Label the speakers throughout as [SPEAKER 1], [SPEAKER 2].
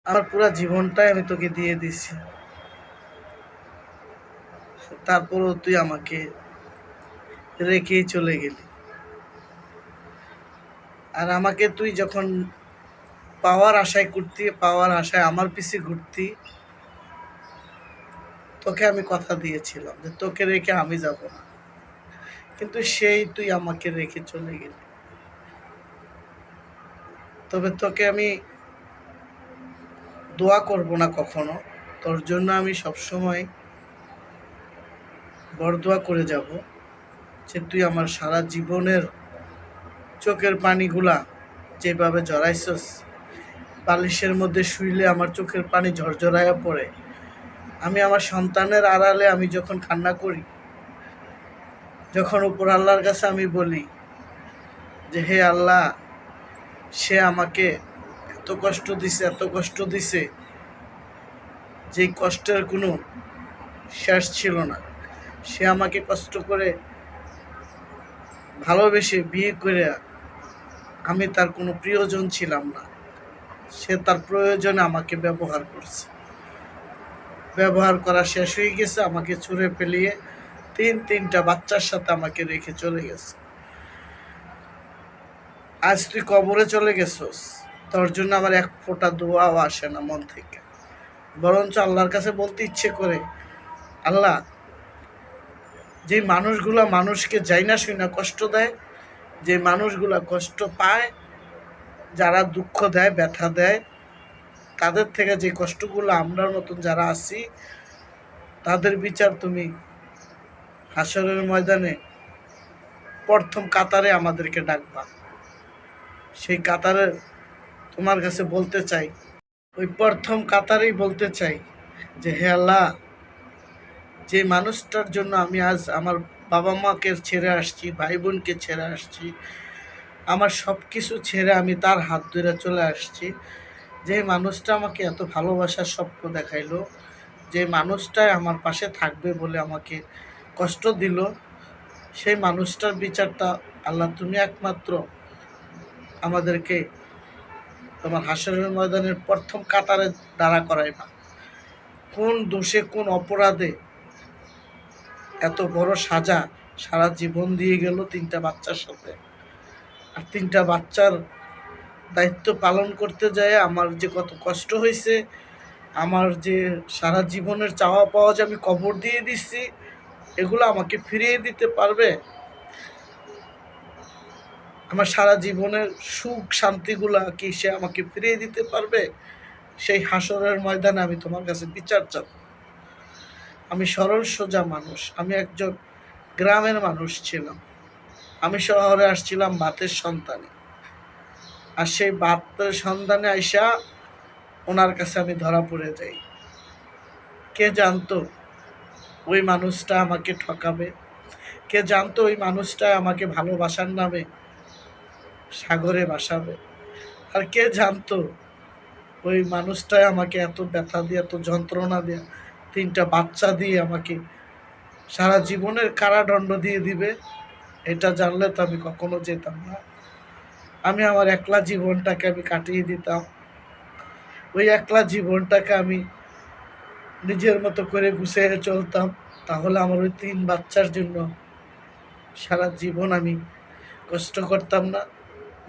[SPEAKER 1] আমার পুরা জীবনটাই আমি তোকে দিয়ে দিছি, তারপরও তুই আমাকে রেখেই চলে গেলি। আর আমাকে তুই যখন পাওয়ার আশায় আমার পিছে ঘুরতি, তোকে আমি কথা দিয়েছিলাম যে তোকে রেখে আমি যাব না, কিন্তু সেই তুই আমাকে রেখে চলে গেলি। তবে তোকে আমি দোয়া করব না কখনো, তোর জন্য আমি সবসময় বরদোয়া করে যাব যে তুই আমার সারা জীবনের চোখের পানিগুলা যেভাবে জড়াইছস, বালিশের মধ্যে শুইলে আমার চোখের পানি ঝরঝরাইয়া পড়ে, আমি আমার সন্তানের আড়ালে আমি যখন কান্না করি, যখন উপর আল্লাহর কাছে আমি বলি যে হে আল্লাহ, সে আমাকে এত কষ্ট দিছে, যেই কষ্টের কোনো শেষ ছিল না। সে আমাকে কষ্ট করে ভালোবেসে বিয়ে করে, আমি তার কোনো প্রিয়জন ছিলাম না, সে তার প্রয়োজনে আমাকে ব্যবহার করছে। ব্যবহার করা শেষ হয়ে গেছে, আমাকে ছুঁড়ে ফেলিয়ে তিনটা বাচ্চার সাথে আমাকে রেখে চলে গেছে। আজ তুই কবরে চলে গেছস, তোর জন্য আমার এক ফোঁটা দোয়াও আসে না মন থেকে, বরঞ্চ আল্লাহর কাছে বলতে ইচ্ছে করে, আল্লাহ, যে মানুষগুলা মানুষকে যাই না শুই না কষ্ট দেয়, যে মানুষগুলা কষ্ট পায়, যারা দুঃখ দেয়, ব্যথা দেয়, তাদের থেকে যে কষ্টগুলো আমরা নতুন যারা আছি, তাদের বিচার তুমি হাসরের ময়দানে প্রথম কাতারে আমাদেরকে ডাকবা। সেই কাতারে তোমার কাছে বলতে চাই, ওই প্রথম কাতারেই বলতে চাই যে হে আল্লাহ, যে মানুষটার জন্য আমি আজ আমার বাবা মাকে ছেড়ে আসছি, ভাই বোনকে ছেড়ে আসছি, আমার সব কিছু ছেড়ে আমি তার হাত ধরে চলে আসছি, যে মানুষটা আমাকে এত ভালোবাসার স্বপ্ন দেখাইলো, যে মানুষটাই আমার পাশে থাকবে বলে আমাকে কষ্ট দিল, সেই মানুষটার বিচারটা আল্লাহ তুমি একমাত্র আমাদেরকে তোমার হাসরের ময়দানের প্রথম কাতারে দাঁড়া করাইবা। কোন দোষে, কোন অপরাধে এত বড় সাজা, সারা জীবন দিয়ে গেল তিনটা বাচ্চার সাথে, আর তিনটা বাচ্চার দায়িত্ব পালন করতে যায় আমার যে কত কষ্ট হয়েছে, আমার যে সারা জীবনের চাওয়া পাওয়া যে আমি কবর দিয়ে দিচ্ছি, এগুলো আমাকে ফিরিয়ে দিতে পারবে? আমার সারা জীবনের সুখ শান্তিগুলা কি সে আমাকে ফিরিয়ে দিতে পারবে? সেই হাসরের ময়দানে আমি তোমার কাছে বিচার চাব। আমি সরল সোজা মানুষ, আমি একজন গ্রামের মানুষ ছিলাম, আমি শহরে আসছিলাম বাতের সন্তানে, আর সেই বাতের সন্তানে আইসা ওনার কাছে আমি ধরা পড়ে যাই। কে জানতো ওই মানুষটা আমাকে ঠকাবে? কে জানতো ওই মানুষটা আমাকে ভালোবাসার নামে সাগরে ভাসাবে? আর কে জানতো ওই মানুষটাই আমাকে এত ব্যথা দিয়ে, এত যন্ত্রণা দিয়ে, তিনটা বাচ্চা দিয়ে আমাকে সারা জীবনের কারাদণ্ড দিয়ে দিবে? এটা জানলে তো আমি কখনো যেতাম না। আমি আমার একলা জীবনটাকে আমি কাটিয়ে দিতাম। ওই একলা জীবনটাকে আমি নিজের মতো করে গুছিয়ে চলতাম, তাহলে আমার ওই তিন বাচ্চার জন্য সারা জীবন আমি কষ্ট করতাম না,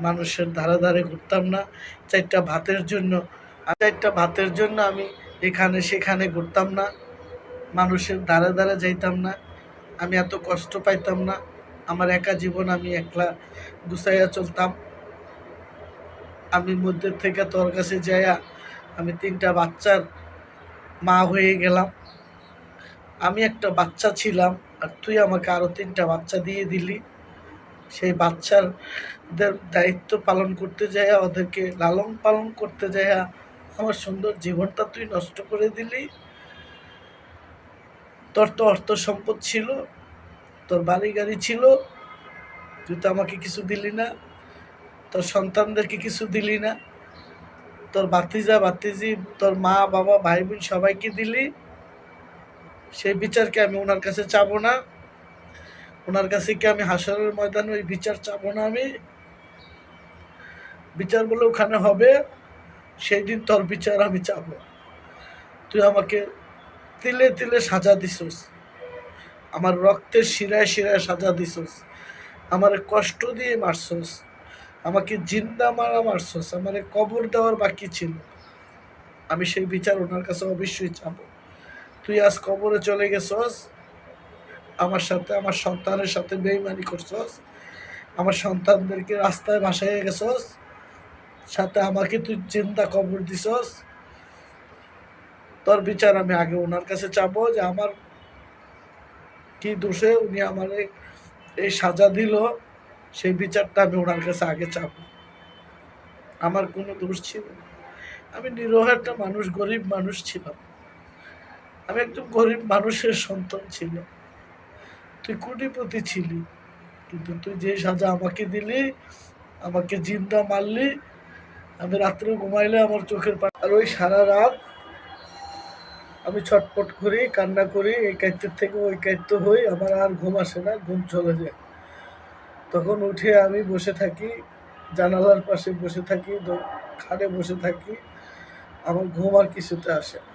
[SPEAKER 1] মানুষের ধারে ধারে ঘুরতাম না, চারটা ভাতের জন্য আমি এখানে সেখানে ঘুরতাম না, মানুষের ধারে ধারে যাইতাম না, আমি এত কষ্ট পাইতাম না। আমার একা জীবন আমি একলা গুছাইয়া চলতাম। আমি মধ্যে থেকে তোর কাছে যাইয়া আমি তিনটা বাচ্চার মা হয়ে গেলাম। আমি একটা বাচ্চা ছিলাম, আর তুই আমাকে আরো তিনটা বাচ্চা দিয়ে দিলি। সেই বাচ্চাদের দায়িত্ব পালন করতে যাইয়া, ওদেরকে লালন পালন করতে যাইয়া আমার সুন্দর জীবনটা তুই নষ্ট করে দিলি। তোর তো অর্থ সম্পদ ছিল, তোর বাড়ি গাড়ি ছিল, তুই তো আমাকে কিছু দিলি না, তোর সন্তানদেরকে কিছু দিলি না, তোর ভাতিজা ভাতিজি, তোর মা বাবা ভাই বোন সবাইকে দিলি। সেই বিচারকে আমি ওনার কাছে চাবো না? ওনার কাছে কি আমি হাসরের ময়দানে ওই বিচার চাবো না? আমি বিচার বলে ওখানে হবে, সেই দিন তোর বিচার আমি চাব। তুই আমাকে তিলে তিলে সাজা দিছস, আমার রক্তের শিরায় শিরায় সাজা দিছস, আমার কষ্ট দিয়ে মারছস, আমাকে জিন্দা মারা মারছস, আমার কবর দেওয়ার বাকি ছিল। আমি সেই বিচার ওনার কাছে অবশ্যই চাব। তুই আজ কবরে চলে গেছস, আমার সাথে আমার সন্তানের সাথে বেইমানি করছস, আমার সন্তানদেরকে রাস্তায় ভাসাইয়া গেছস, সাথে আমাকে তুই জিন্দা কবর দিছস। তোর বিচার আমি আগে ওনার কাছে চাবো যে আমার কি দোষে উনি আমার এই সাজা দিল, সেই বিচারটা আমি ওনার কাছে আগে চাবো। আমার কোনো দোষ ছিল না, আমি নিরহ একটা মানুষ, গরিব মানুষ ছিলাম, আমি একদম গরিব মানুষের সন্তান ছিল। তুই কোটিপতি ছিলি, কিন্তু তুই যে সাজা আমাকে দিলি, আমাকে জিন্দা মারলি, আমি রাত্রে ঘুমাইলে আমার চোখের পানি, আর ওই সারা রাত আমি ছটপট করি, কান্না করি, এই কাইতের থেকে ওই কাইত্য হই, আমার আর ঘুম আসে না, ঘুম চলে যায়। তখন উঠে আমি বসে থাকি, জানালার পাশে বসে থাকি, খাটে বসে থাকি, আমার ঘুম আর কিছুতে আসে না।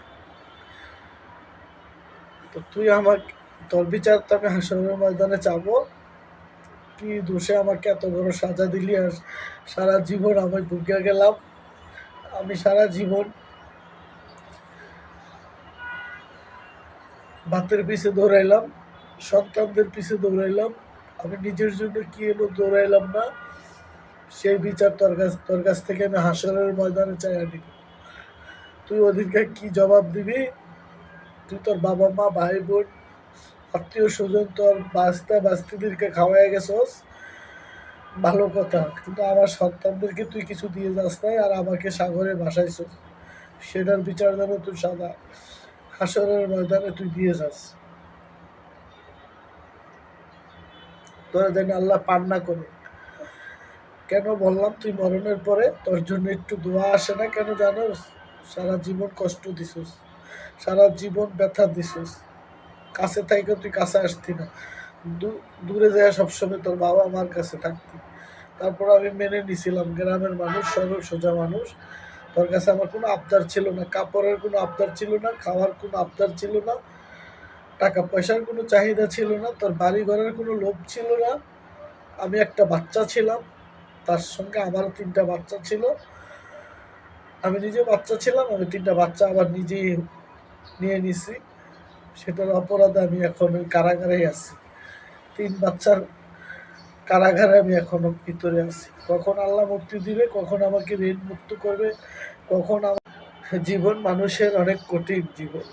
[SPEAKER 1] তো তুই আমাকে, তোর বিচার তো আমি হাসরের ময়দানে চাবো। কি দোষে আমাকে এত বড় সাজা দিলি, আর সারা জীবন আমি ভুগিয়া গেলাম। আমি সারা জীবন ভাতের পিছে দৌড়াইলাম, সন্তানদের পিছে দৌড়াইলাম, আমি নিজের জন্য কি এলো দৌড়াইলাম না। সেই বিচার তোর কাছ থেকে আমি হাসরের ময়দানে চাইয়া নিব। তুই ওদিনকে কি জবাব দিবি? তুই তোর বাবা মা ভাই বোন আত্মীয় স্বজন তোর বাস্তা বাস্তিদেরকে খাওয়াই গেছস, ভালো কথা, কিন্তু আমার সন্তানদেরকে তুই কিছু দিয়ে যাস নাই, আর আমাকে সাগরে ভাসাইছস। সেটার বিচার যেন তুই সাদা হাসরের ময়দানে তুই দিয়ে যাস। তোরা যেন আল্লাহ পান না করে। কেন বললাম তুই মরণের পরে তোর জন্য একটু দোয়া আসে না কেন জানোস? সারা জীবন কষ্ট দিছস, সারা জীবন ব্যথা দিছস, কাছে থাইকে তুই কাছে আসতি না, দূরে যায় সবসময় তোর বাবা মার কাছে থাকতি। তারপর আমি মেনে নিছিলাম, গ্রামের মানুষ, সরল সোজা মানুষ, তোর কাছে আমার কোনো আবদার ছিল না, কাপড়ের কোনো আবদার ছিল না, খাওয়ার কোনো আবদার ছিল না, টাকা পয়সার কোনো চাহিদা ছিল না, তোর বাড়ি ঘরের কোনো লোভ ছিল না। আমি একটা বাচ্চা ছিলাম, তার সঙ্গে আমারও 3টা বাচ্চা ছিল, আমি নিজে বাচ্চা ছিলাম, আমি 3টা বাচ্চা আবার নিজেই নিয়ে নিছি। সেটার অপরাধে আমি এখন ওই কারাগারেই আছি, 3 বাচ্চার কারাগারে আমি এখনো ভিতরে আছি। কখন আল্লাহ মুক্তি দিবে, কখন আমাকে ঋণ মুক্ত করবে, কখন আমার জীবন মানুষের অনেক কঠিন জীবন।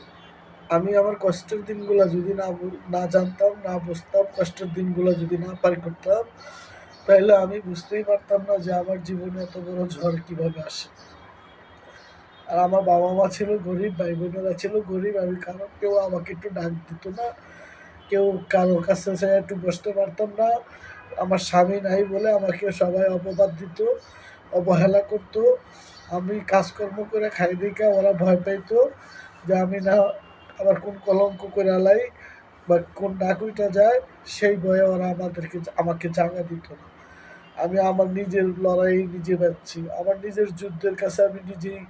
[SPEAKER 1] আমি আমার কষ্টের দিনগুলো যদি না জানতাম, না বুঝতাম, কষ্টের দিনগুলো যদি না পার করতাম, তাহলে আমি বুঝতেই পারতাম না যে আমার জীবনে এত বড় ঝড় কিভাবে আসে। আর আমার বাবা মা ছিল গরিব, ভাই বোনেরা ছিল গরিব, আমি কারণ কেউ আমাকে একটু ডাক দিত না, কেউ কারোর কাছে একটু বসতে পারতাম না। আমার স্বামী নাই বলে আমাকে সবাই অপবাদ দিত, অবহেলা করতো। আমি কাজকর্ম করে খাই দিকে ওরা ভয় পাইতো যে আমি না আবার কোন কলঙ্ক করে আলাই বা কোন ডাকুইটা যায়, সেই ভয়ে ওরা আমাকে জায়গা দিত না। আমি আমার নিজের লড়াই নিজে পাচ্ছি, আমার নিজের যুদ্ধের কাছে আমি নিজেই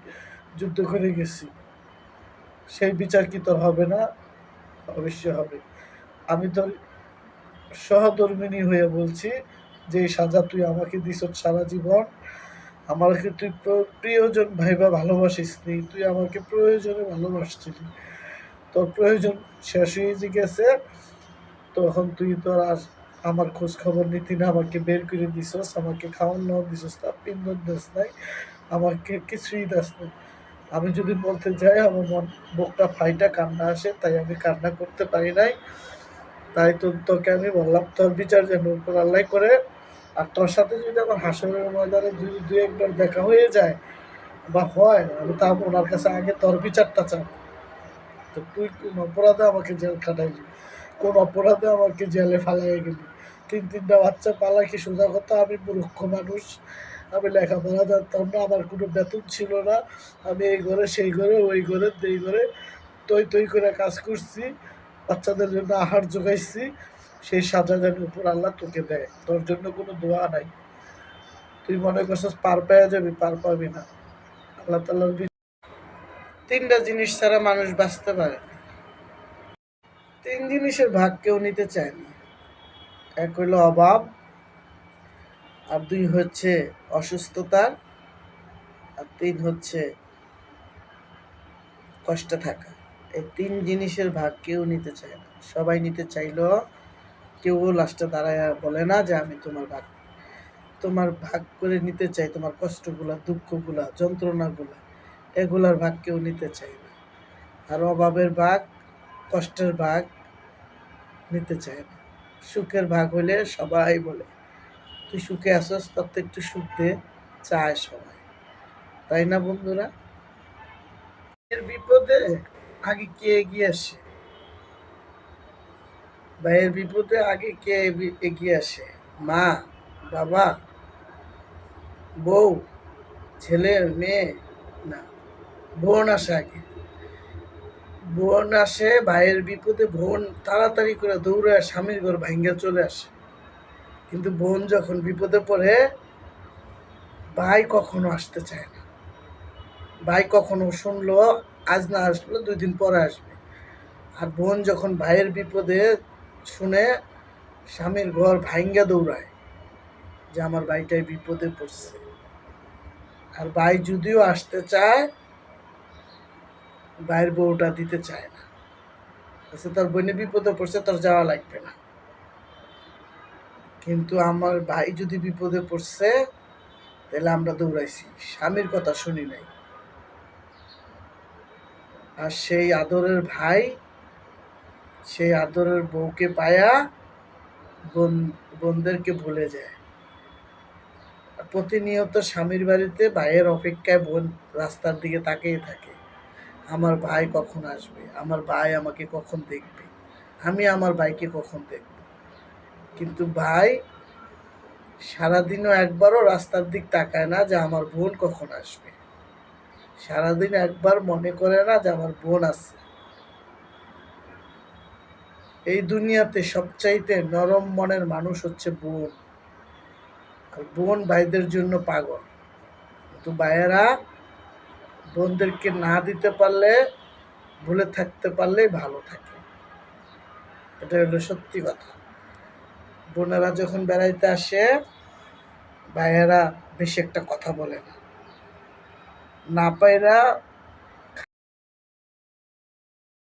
[SPEAKER 1] যুদ্ধ করে গেছি। সেই বিচার কি তোর হবে না? অবশ্যই হবে। আমি তোর সহধর্মিণী হয়ে বলছি যে এই সাজা তুই আমাকে দিস সারা জীবন, আমাকে তুই প্রিয়জন ভাইবা ভালোবাসিস নি, তুই আমাকে প্রয়োজনে ভালোবাসছিলি, তোর প্রয়োজন শেষ হয়ে গেছে, তখন তুই তোর আর আমার খোঁজ খবর নিতি না, আমাকে বের করে দিছস, আমাকে খাওয়ান নাওয়ান দিছস না, পিন্দন দিস নাই, আমাকে কিছুই দিস নাই। আমি যদি বলতে যাই আমার বুকটা ফাইটা কান্না আসে, তাই আমি কান্না করতে পারি নাই। তাই তো তোকে আমি বললাম তোর বিচার যেন উপর আল্লাহ করে। আর তোর সাথে যদি আমার হাসরের ময়দানে যদি 2-1 বার দেখা হয়ে যায় বা হয়, আমি তা ওনার কাছে আগে তোর বিচারটা চাই। তো তুই কোন অপরাধে আমাকে জেল খাটাইলি, কোন অপরাধে আমাকে জেলে ফালাইয়া গেলি? 3টা বাচ্চা পালা কি সোজা কথা? আমি মূর্খ মানুষ, আমি লেখাপড়া জানতাম না, আমার কোনো বেতন ছিল না, আমি এই ঘরে সেই ঘরে ওই ঘরে এই ঘরে তৈ তৈ করে কাজ করছি, বাচ্চাদের জন্য আহার জোগাইছি। সেই সাজা যেন উপর আল্লাহ তোকে দেয়, তোর জন্য কোনো দোয়া নাই। তুই মনে করছিস পার পেয়ে যাবি, পার পাবি না। আল্লাহ তাআলার তিনটা জিনিস ছাড়া মানুষ বাঁচতে পারে না। তিন জিনিসের ভাগ কেউ নিতে চায় না। এক হইল অভাব, আর দুই হচ্ছে অসুস্থতার, আর তিন হচ্ছে কষ্টে থাকা। এই তিন জিনিসের ভাগ কেউ নিতে চায় না। সবাই নিতে চাইলেও কেউ লাস্টে দাঁড়ায় বলে না যে আমি তোমার ভাগ করে নিতে চাই, তোমার কষ্টগুলা, দুঃখগুলা, যন্ত্রণাগুলা, এগুলার ভাগ কেউ নিতে চায় না। আর অভাবের ভাগ, কষ্টের ভাগ নিতে চায় না। সুখের ভাগ হইলে সবাই বলে তুই সুখে আসস, তোর তো একটু সুখ দে, চায় সবাই, তাই না বন্ধুরা? এর বিপদে আগে কে এগিয়ে আসে? ভাইয়ের বিপদে আগে কে এগিয়ে আসে? মা, বাবা, বউ, ছেলে, মেয়ে? না, বোন আসে আগে। বোন আসে, ভাইয়ের বিপদে বোন তাড়াতাড়ি করে দৌড়ে স্বামীর ঘর ভাঙ্গা চলে আসে। কিন্তু বোন যখন বিপদে পড়ে, ভাই কখনো আসতে চায় না। ভাই কখনো শুনলো আজ না আসলো 2 দিন পরে আসবে। আর বোন যখন ভাইয়ের বিপদে শুনে স্বামীর ঘর ভাঙ্গা দৌড়ায় যে আমার ভাইটাই বিপদে পড়ছে। আর ভাই যদিও আসতে চায়, ভাইয়ের বউটা দিতে চায় না, আচ্ছা তোর বোনে বিপদে পড়ছে, তোর যাওয়া লাগবে না। কিন্তু আমার ভাই যদি বিপদে পড়ছে, তাহলে আমরা দৌড়াইছি, স্বামীর কথা শুনি নাই। আর সেই আদরের ভাই সেই আদরের বউকে পায়া বোনদেরকে ভুলে যায়। প্রতিনিয়ত স্বামীর বাড়িতে ভাইয়ের অপেক্ষায় বোন রাস্তার দিকে তাকিয়ে থাকে, আমার ভাই কখন আসবে, আমার ভাই আমাকে কখন দেখবে, আমি আমার ভাইকে কখন দেখব। কিন্তু ভাই সারাদিনও একবারও রাস্তার দিক তাকায় না যে আমার বোন কখন আসবে। সারাদিন একবার মনে করে না যে আমার বোন আছে। এই দুনিয়াতে সবচাইতে নরম মনের মানুষ হচ্ছে বোন। আর বোন ভাইদের জন্য পাগল। কিন্তু ভাইয়েরা বোনদেরকে না দিতে পারলে, ভুলে থাকতে পারলেই ভালো থাকে। এটা হলো সত্যি কথা। বোনেরা যখন বেড়াইতে আসে, ভাইয়েরা বেশি একটা কথা বলে না, না পাইরা